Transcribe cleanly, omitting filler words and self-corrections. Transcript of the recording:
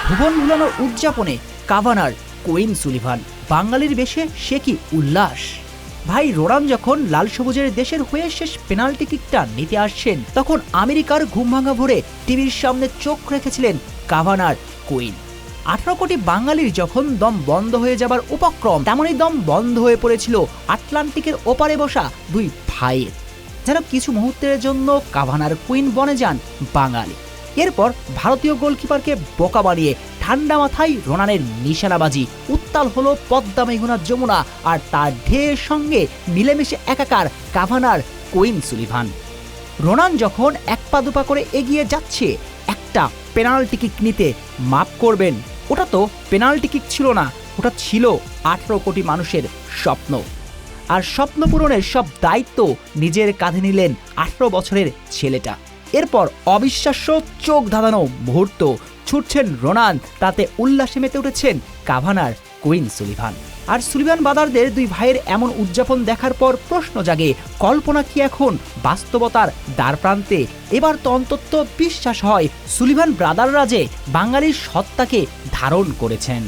ভুবন ভুলানোর উদযাপনে কাভানার queen Sullivan. বাঙালির বেশে সে কি উল্লাস! ভাই রোনান যখন লাল সবুজের দেশের হয়ে শেষ পেনাল্টি কিকটা নিতে আসছেন, তখন আমেরিকার ঘুমভাঙা ভোরে টিভির সামনে চোখ রেখেছিলেন কাভানার কুইন। 18 কোটি বাঙালির যখন দম বন্ধ হয়ে যাবার উপক্রম, তেমনই দম বন্ধ হয়ে পড়েছিল আটলান্টিকের ওপারে বসা দুই ভাইয়ের, যেন কিছু মুহূর্তের জন্য কাভানার কুইন বনে যান বাঙালি। এরপর ভারতীয় গোলকিপারকে বোকা বানিয়ে ঠান্ডা মাথায় রোনানের নিশানাবাজি, উত্তাল হলো পদ্মা মেঘনা যমুনা, আর তার ঢেউয়ের সঙ্গে মিলেমিশে একাকার কাভানার কুইন সুলিভান। রোনান যখন এক পা দুপা করে এগিয়ে যাচ্ছে একটা পেনাল্টি কিক নিতে, মাফ করবেন, ওটা তো পেনাল্টি কিক ছিল না, ওটা ছিল 18 কোটি মানুষের স্বপ্ন। আর স্বপ্ন পূরণের সব দায়িত্ব নিজের কাঁধে নিলেন 18 বছরের ছেলেটা। এরপর অবিশ্বাস্য চোখ ধাঁধানো মুহূর্ত, ছুটছেন রোনান, তাতে উল্লাসে মেতে উঠেছেন কাভানার কুইন সুলিভান। আর সুলিভান ব্রাদারদের দুই ভাইয়ের এমন উদযাপন দেখার পর প্রশ্ন জাগে, কল্পনা কি এখন বাস্তবতার দ্বার প্রান্তে? এবার তো অন্তত বিশ্বাস হয় সুলিভান ব্রাদাররা যে বাঙালির সত্তাকে ধারণ করেছেন।